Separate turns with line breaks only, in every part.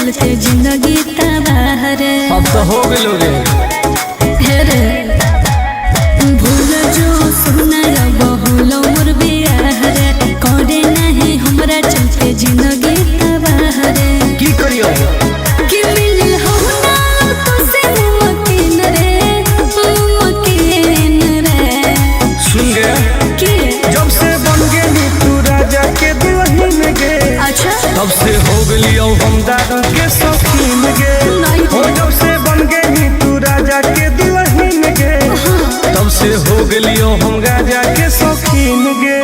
चलते जिंदगी तबाह रे।
अब तो हो गए
रे भूल जो सुना बहुल मोर बियाह रे करे नहीं हमरा चलते जिंदगी तबाह रे।
की करियो
कि मिल हमरा तो से मकीन रे
सुन गे
कि
जब से बन गेली तू राजा के दुल्हन गे
अच्छा
तब से हो गलियो हम दारू के शौकीन गे हो जब से बन गेली तू राजा के दुल्हन गे तब से हो गलियो हम गाजा के शौकीन गे।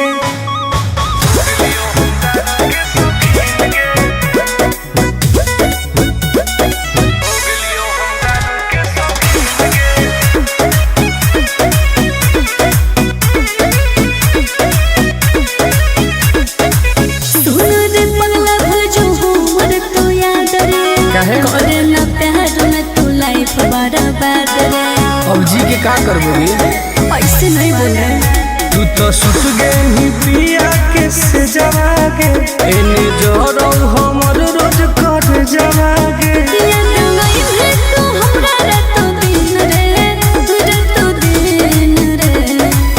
करे ना प्यार में तू लाइफ बर्बाद रे।
अब जी के का करबोगी
ऐसे नहीं बोले
तू तो सुत गई पिया के से जवागे एने जरो हमर रोज कट जवागे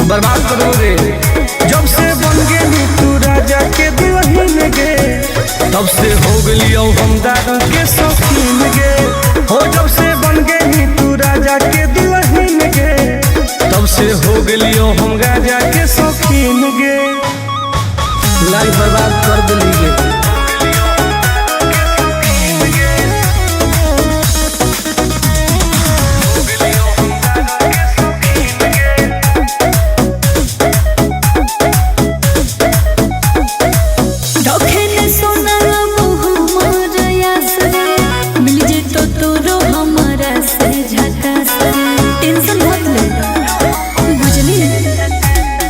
बर्बाद करो रे। जब से बन गेली तू राजा के दुल्हन गे तब से हो गलियो हम दारू के शौकीन गे हो जब से बन गेली तू राजा के दुल्हन गे तब से हो गलियो हम गाजा के शौकीन गे। लाइफ बर्बाद कर दिली गे।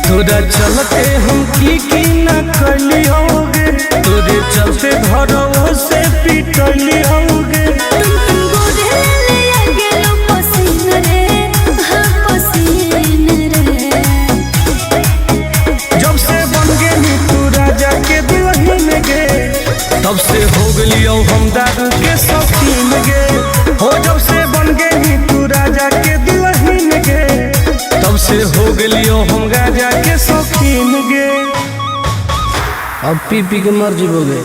तोरा चलते हम की न कलियोगे तोरे चलते घरों से पिटलियोगे जब से बन गेली तू राजा के दुल्हन गे तब से हो गलियो हम दारू के शौकीन गे हो जब से बन गेली तू राजा के दुल्हन गे तब से हो गलियो हम गाजा के शौकीन गे। अब पी पी के मर जीवोगे।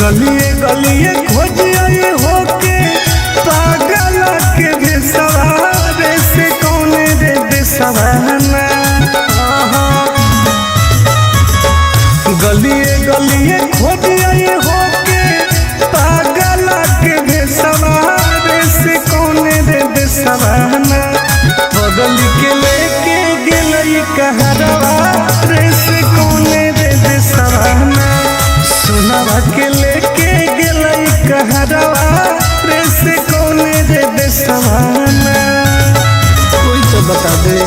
गलिए गलिए खोजिए होके पागल के बेसवारे से कौन रे बेसवाना गलिए गलिए खोजिए होके पागल के बेसवारे से कौन रे बेसवाना बगल के लेके गेलई कहरवा रे से कौन रे बेसवाना सुनावा के लेके गेलई कहरवा रे से कौन रे बेसवाना कोई तो बता दे।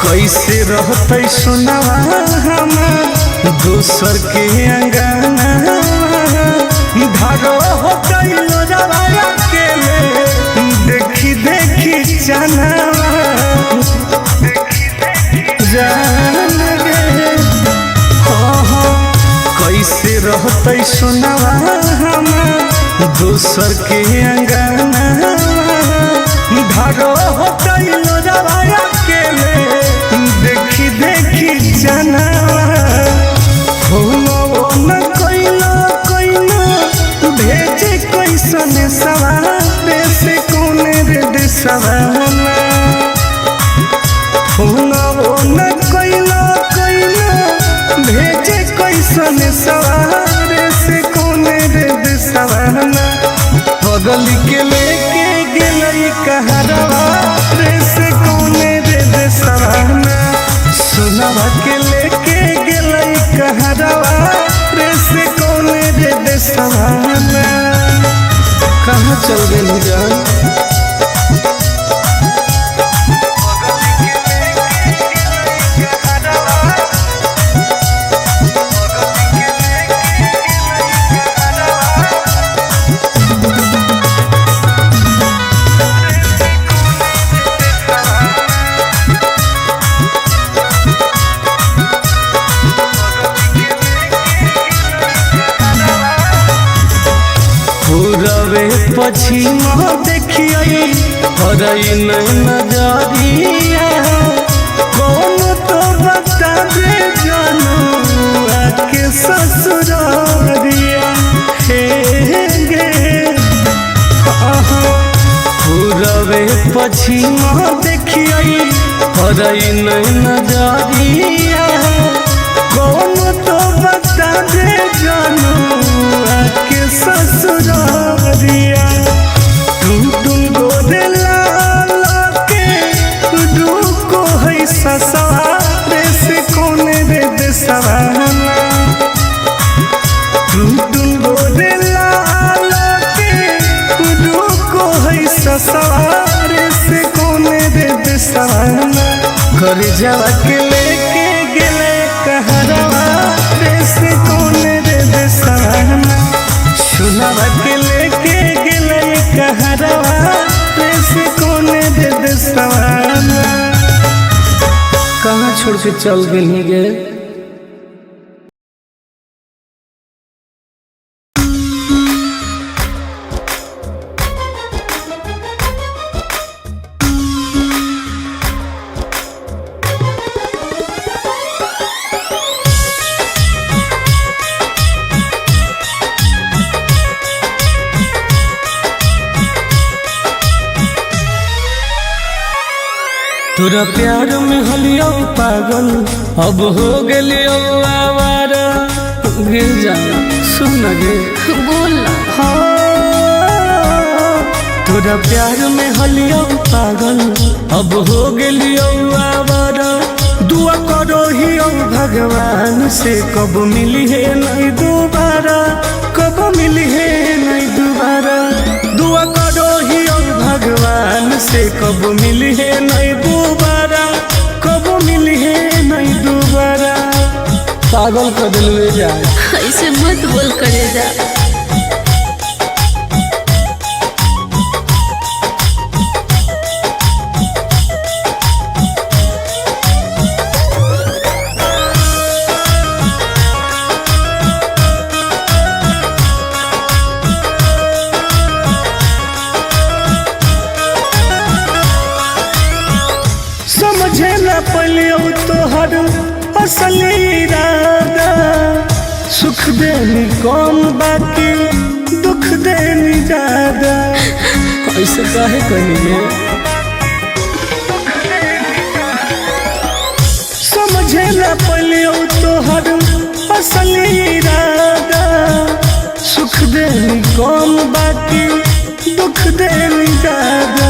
कैसे रहते सुनावा हमार दोसर के अंगना धारो होते लोजवाया के देखी देखी चनावा जान गे कैसे रहते सुनावा हमार दोसर के अंगना धारो होते लोजवाया के देखी देखी चनावा हो न कोइला कोइला सवाना होना वो न कोइला भेजे कैसन सवारे से कोने रे सवाना बगल के लेके गेलई कहरवा रे से कोने रे सवाना सुनवा के लेके गेलई कहरवा रे से कोने रे सवाना कहाँ चल गई जान पूरबे पश्चिम देखिए हरई नजरिया कौन तो बता दे जानू आके ससुरारिया हे गे पूरबे पश्चिम देखिए हरई नजरिया कौन तो बता दे जानू आके ससुरारिया टुन गोदे लाल के रुको है ससुरारे से कोने रे सवाना टुन गोदे लाल के रुको है ससुरारे से कोने रे सवाना घर जावा के लेके गेले कहरवा रे से कोने रे सवाना सुनवा के लेके गेले कहरवा रे से कोने रे सवाना कहाँ छोड़ के चल गई गे तोरा प्यार में हलियो पागल अब हो गेलियो आवारा गे जाना सुन गे
बोल
तोरा प्यार में हलियो पागल अब हो गेलियो आवारा दुआ करो ही भगवान से कब मिली है नहीं दोबारा कब मिली है नहीं दोबारा दुआ करो ही भगवान से कब मिली है नहीं दोबारा कब मिली है नहीं दोबारा पागल कर दिल जाए
ऐसे मत बोल करे जा
समझे न पलियो तोहर असली इरादा सुख देनी कौन बाकी दुख देनी ज्यादा ऐसे काहे कहिए समझे न पलियो तोहर असली इरादा सुख देनी कौन बाकी दुख देनी ज्यादा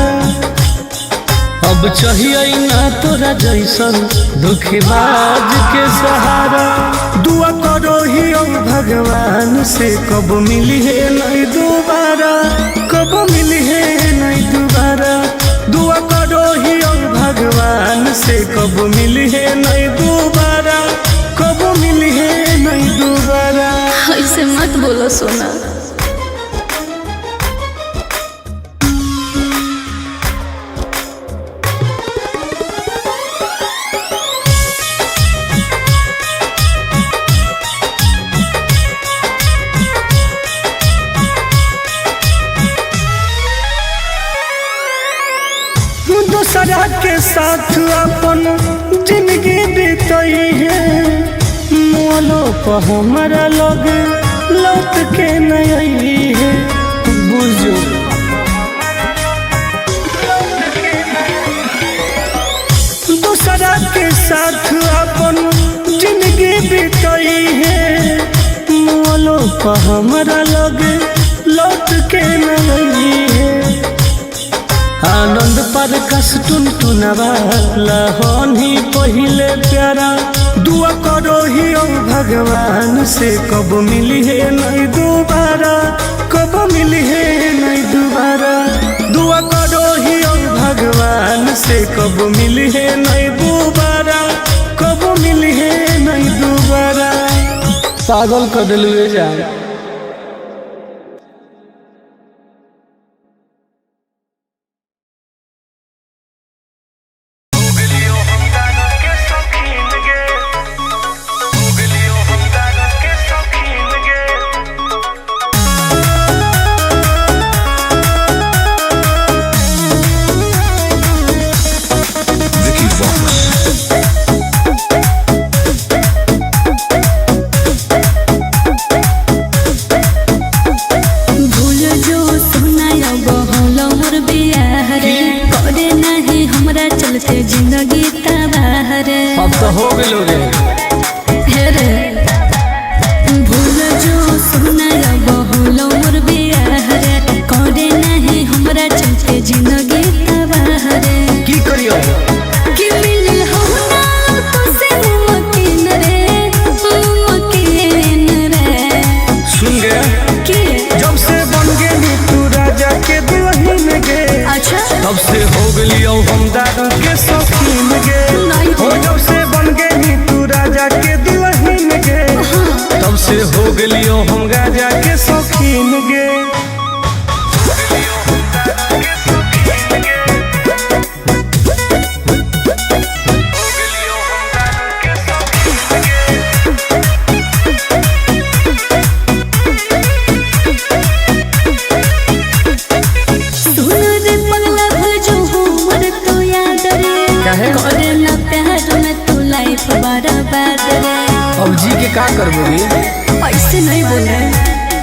अब चाहिए ना तोरा जैसन दुखबाज के सहारा दुआ करो ही भगवान से कब मिली है नहीं दोबारा कब मिली है नहीं दोबारा दुआ करो ही भगवान से कब मिली है नहीं दोबारा कब मिली है नहीं दोबारा
ऐसे मत बोलो सोना दूसरा के साथ अपन जिंदगी बीतई है मोलो पर हमारा लग लौट के नहीं है बुझो
हमरा लगे लौट के न है। आनंद पर कस टुन टुनवाला होनी पहिले प्यारा दुआ करो ही ओ भगवान से कब मिली है नहीं दोबारा, कब मिली है नहीं दोबारा। दुआ करो ही ओ भगवान से कब मिली है नहीं दोबारा, कब मिली है नहीं दोबारा। पागल कर दिलवे जाए।
जिंदगी तबाह रे
अब तो हो गए
भूल जो सुना बहुलो मोर बियाह रे करे नहीं हमरा चलते जिंदगी तबाह रे।
की करियो
कि मिल हो ना तो से मुमकिन रे
सुन गया
कि
जब से बन गई तू राजा के दुल्हन गे।
अच्छा
तब से हो गई हम दारू के शौकीन गे। हो जब से बन गई तू राजा के दुल्हन गे। तब से हो गई हम राजा के शौकीन गे। अब जी के का करबोगी
ऐसे नहीं बोले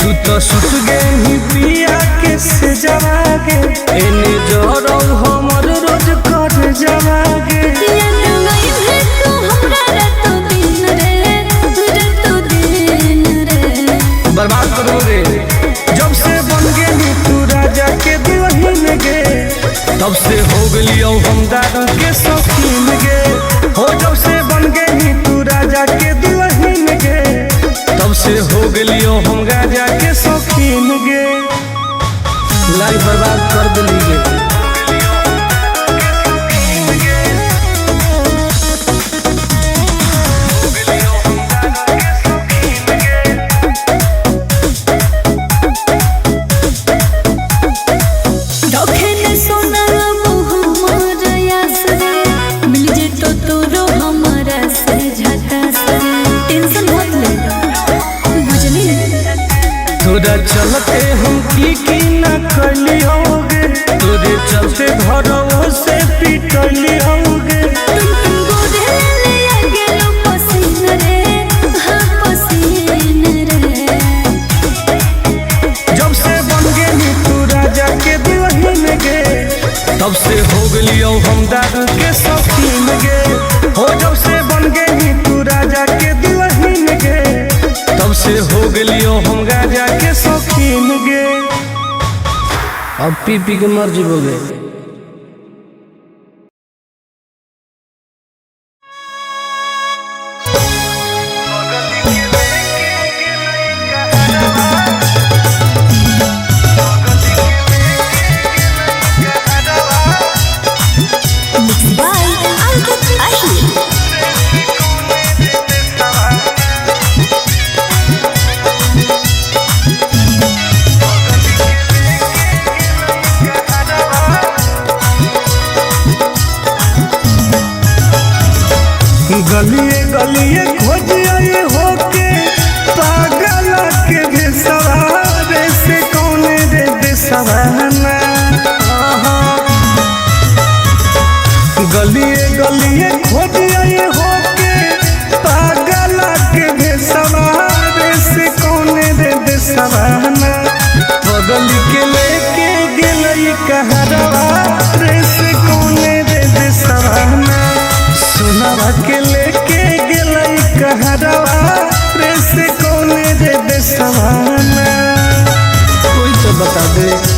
तू तो सुत गई पिया के से जवागे एने जोरो हमर रोज कर जवागे।
तू हमरा रातो दिन रे
बर्बाद करोगे जब से बन गई तू राजा के दुल्हन गे। तब से हो गई हम दारू के शौकीन गे। हो जब से बन गई तू राजा के दुल्हन गे। तब से हो गई हम राजा के शौकीन गे। लाइफ बर्बाद कर दिली गे। तोरा चलते हम की न कली होगे। तोरे चलते घरों से पिटली होगे। जब से बन गई तू राजा के दुल्हन गे। तब से हो गई हम दारू के शौकीन गे। हो जब से बन गई तू राजा के दुल्हन गे। तब से हो गई हम राजा के शौकीन गे। अब पी पी के मर जीवोगे। गलिए गलिए खोज आए होके पागल के बेसवारे से कौन रे बेसवाना। गलिए गलिए खोज आए होके पागल के बेसवारे से कौन रे बेसवाना। बगल के लेके गेलई कहरवा रे से कौन रे बेसवाना। सोनावा के लेके गेलई दे सवाना, कोई तो बता दे।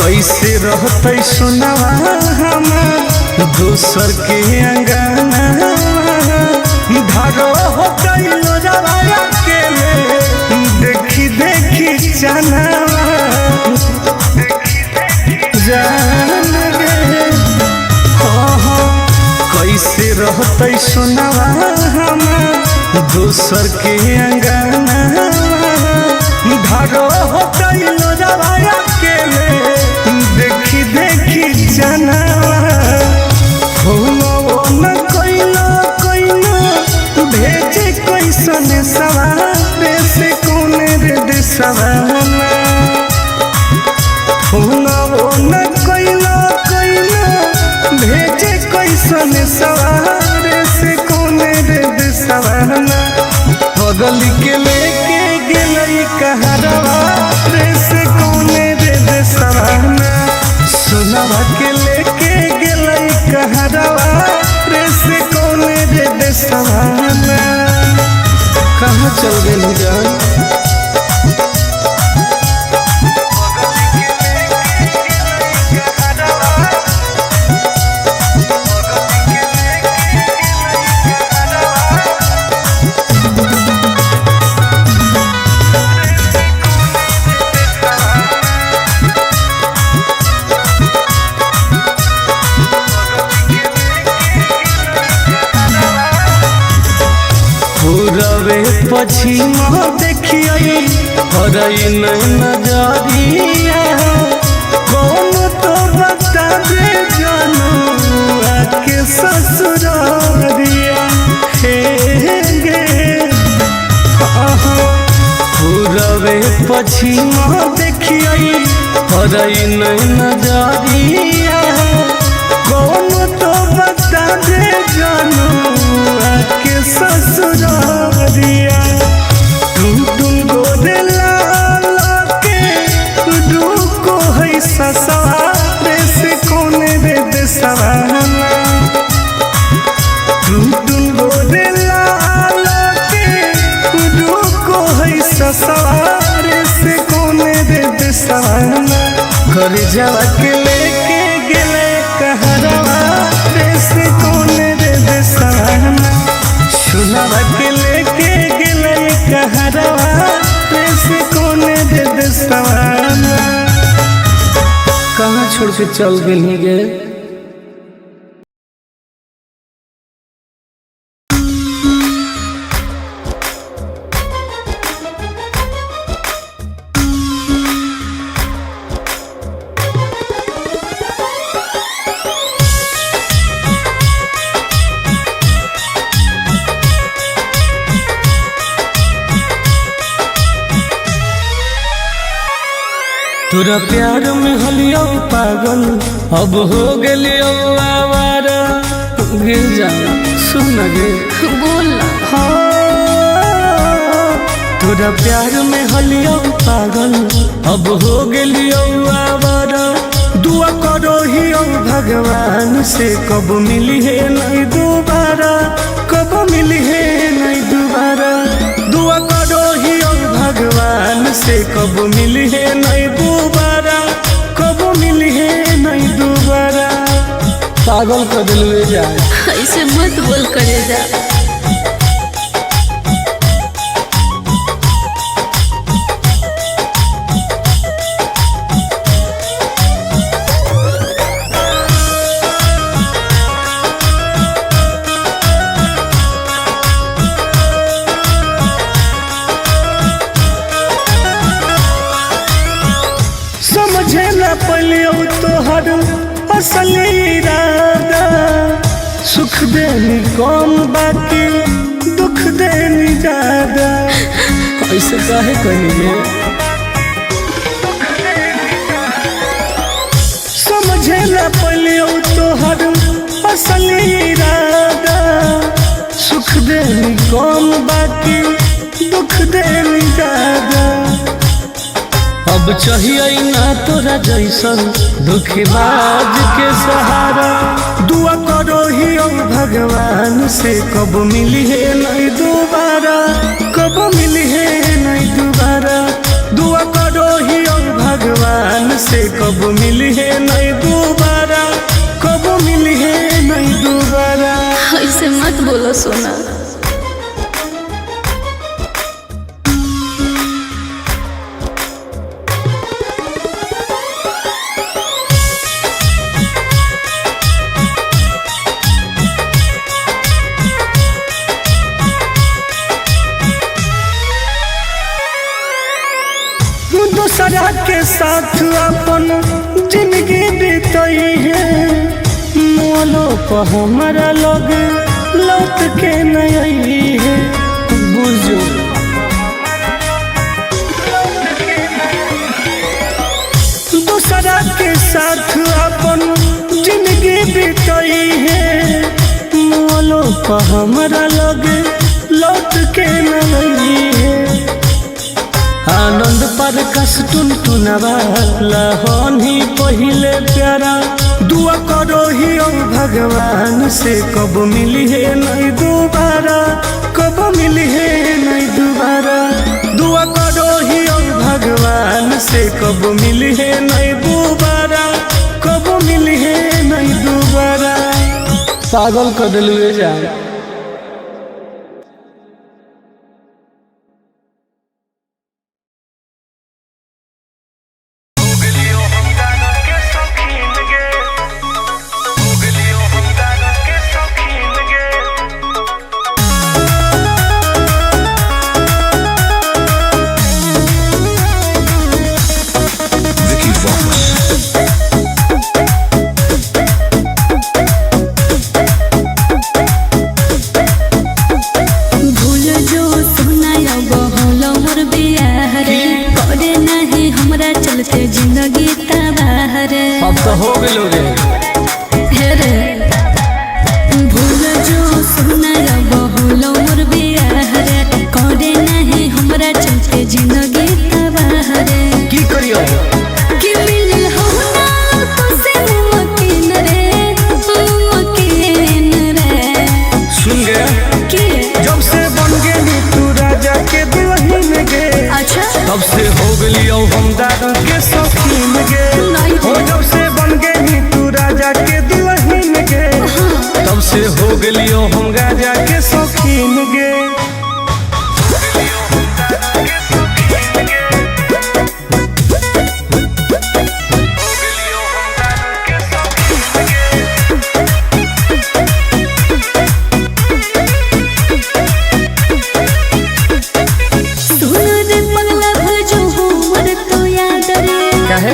कैसे रहते सुनवा हमार दोसर के अंगना, धारो हो गइलो जवाया के देखी देखी जाना जान गे। कैसे रहते सुनवा हमार दोसर के अंगना, धारो हो गइलो जवाया के देखी देखी जाना न कोइलो कोइलो भेजे कैसन सवारे से कौन रे दिसवाना, न कोइलो कोइलो भेजे कैसन सवारे से कौन रे दिसवाना, बगल के लेके गेलई कहरवा रे से कौन रे दिसवाना, सुनवा के लेके गेलई कहरवा रे से कौन रे दिसवाना। कहाँ चल गेली जान? पूरबे पश्चिम देखिए हरई नजरिया, कौन तो बता दे जानू आके ससुरारिया हे गे। पूरबे पश्चिम देखिए हरई नजरिया, कौन तो बता दे जानू आके ससुरारिया, टुन टुन गोदे लाला के रुको है ससुरारे से कौन रे दिसवाना, टुन टुन गोदे लाला के रुको है ससुरारे से कौन रे दिसवाना, घर जावा के लेके गेले कहरवा रे से कौन रे दिसवाना, सुनवा के लेके गेले कहरवा रे से कौन रे दिसवाना। कहाँ छोड़ के चल गेली गे? तोरा प्यार में हलियो पागल अब हो गेलियो आवारा, गिर जा सुन गे
बोल
तोरा प्यार में हलियो पागल अब हो गेलियो आवारा, दुआ करो ही भगवान से कब मिली है नहीं दोबारा, कब मिली है नहीं दोबारा, दुआ करो ही भगवान से कब मिली है नहीं दोबारा, कब मिली है नहीं दोबारा। पागल कर दिल जा,
ऐसे मत बोल करे जा।
समझे न पलियो तोहर असल इरादा, सुख देनी कम बाकी दुख देनी ज्यादा, ऐसे काहे कहिए कम बाकी दुख देनी ज्यादा। अब चाहिए ना तोरा जैसन धोखेबाज के सहारा। दुआ करो ही भगवान से कब मिली है नहीं दोबारा, कब मिली है नहीं दोबारा। दुआ करो ही भगवान से कब मिली है नहीं दोबारा, कब मिली है नहीं दोबारा।
ऐसे मत बोलो सोना।
दूसरा के साथ अपन जिंदगी बीतई है, मोलो पर हमारा लोग लौट के नहीं है। बुझो दूसरा के साथ अपन जिंदगी बीतई है, मोलो पर हमारा लोग लौट के नहीं है। आनंद पर कस टुनटुनवा लहनी पहिले प्यारा। दुआ करो ही भगवान से कब मिली है नहीं दोबारा, कब मिली है नहीं दोबारा। दुआ करो ही भगवान से कब मिली है नहीं दोबारा, कब मिली है नहीं दोबारा। पागल कर दिलवे जा।
जिंदगी तबाह रे,
अब तो हो गेलो रे।
रे भूल जो सुना बहुल मोर बियाह रे, करे नहीं हमरा चलते जिंदगी तबाह रे।
की करियो
कि मिल हो ना तो से मुमकिन रे, मुमकिन रे।
सुन गे
कि
जब से बन गेली तू राजा के दुल्हन गे,
अच्छा
तब से हो गेलियो हम दादा के शौकीन गे। हो जब से बन गेली तू राजा के दुल्हन गे, तब से हो गेलियो हम राजा के शौकीन गे।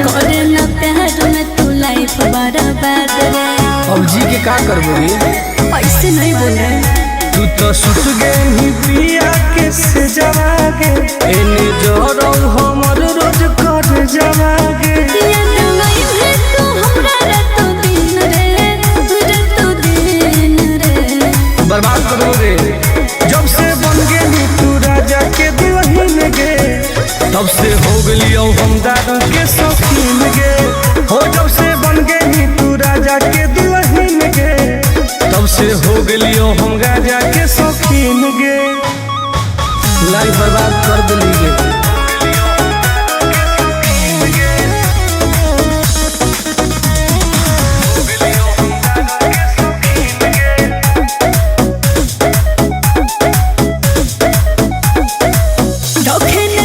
करे ना प्यार में तू लाइफ बर्बाद रे।
अब जी के का करबो रे,
ऐसे नहीं बोल रहे।
तू तो सुत गेली पिया के से जवागे, एने जोरो हमर रोज कर जवागे।
याद नहीं है तू हमरा रातों दिन रे, रातों दिन रे।
बर्बाद करो रे। जब से बन गेली तू राजा के दुल्हन गे, तब से हो गेलियो हम दादा के शौकीन गे। हो जब से बन गेली तू राजा के दुल्हन गे, तब से हो गेलियो हम राजा के शौकीन गे। लाइफ बर्बाद कर दिली गे।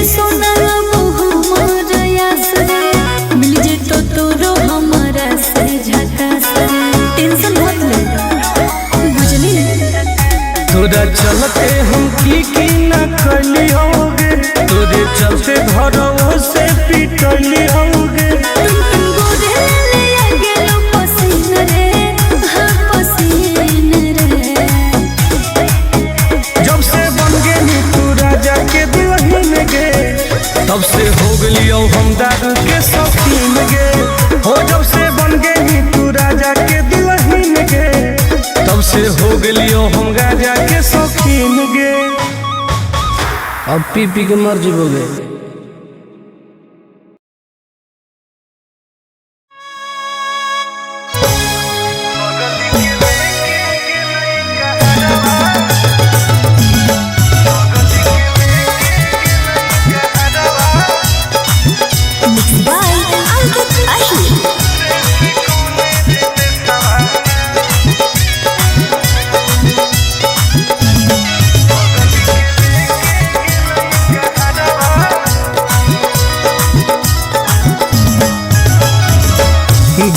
सोना बहु मोर यास रे, मिल जे तो तोरो हम
अब पी पी के मर जीवोगे।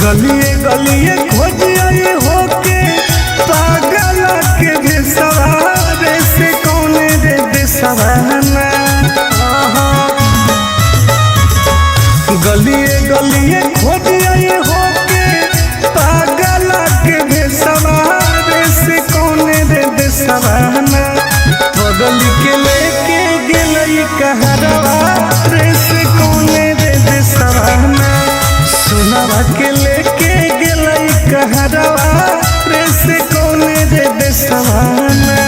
गलिए गलिए खोजिए होके पागल के भेसवारे से कौने रे देसवाना। गलिए गलिए खोजिए होके पागल के भेसवारे से कौने रे देसवाना। बगल के लेके गेलई कहरवा रे से कौने रे देसवाना। सुनावा के लेके गेलई कहरवा रे से कौने रे देसवाना।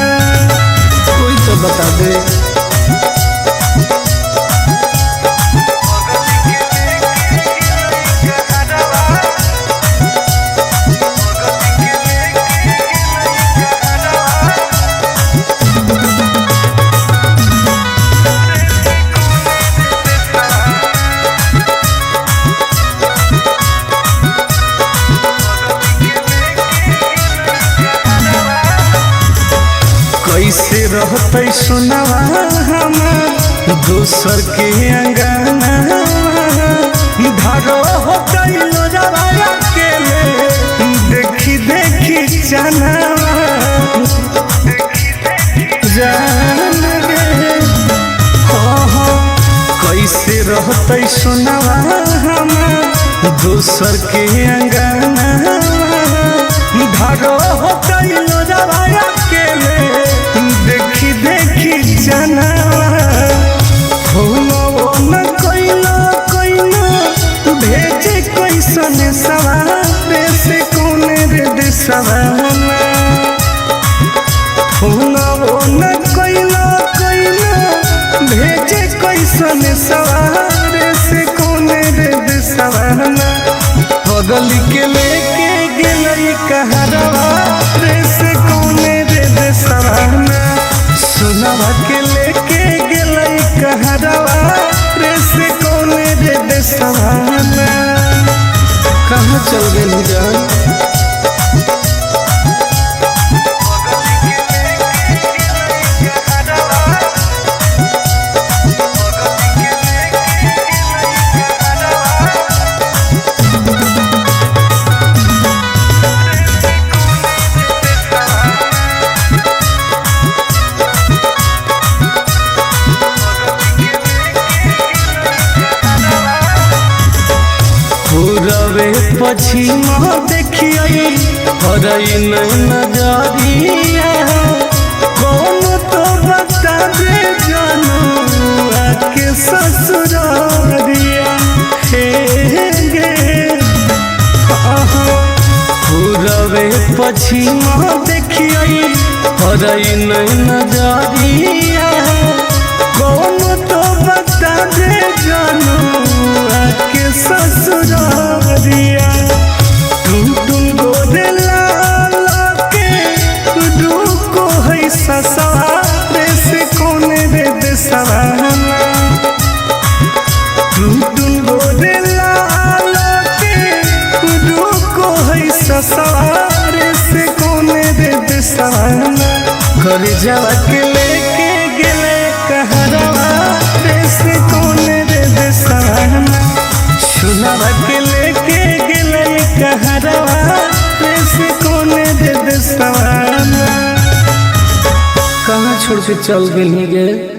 कोई तो बता दे।
कैसे रहते सुनावा हम दोसर के अंगना। धारो होते लोजवाया के देखी देखी चनावा जान गे। कैसे रहते सुनावा हम दोसर के अंगना। धारो होते लोजवाया के देखी देखी जनावा। न कोइलो कोइलो भेजे कैसन सवारे से कौने रे देसवाना। न कोइलो कोइलो भेजे कैसन सवारे से कौने रे देसवाना। बगल के लेके गेलई कहरवा रे से कौने रे देसवाना। सुनावा के लेके गेलई कहरवा रे से कौने रे देसवाना।
कहाँ चल गए जान।
पूरबे पश्चिमा देखिए हरई नजरिया। कौन तो बता दे जानू आके ससुरारिया। हे गे पूरबे पश्चिमा देखिए हरई नजरिया। कौन तो बता दे जानू आके ससुरारिया। टुन टुन गोदे लाला के रुको है ससुरारे से कौने रे देसवाना। टुन टुन गोदे लाला के रुको है ससुरारे से कौने रे देसवाना। कर जावा के लेके गेले कहरवा रे से कौने रे देसवाना। सुनावा के लेके गेलई कहरवा रे से कौने रे देसवाना।
कहाँ छोड़ के चल गए गे।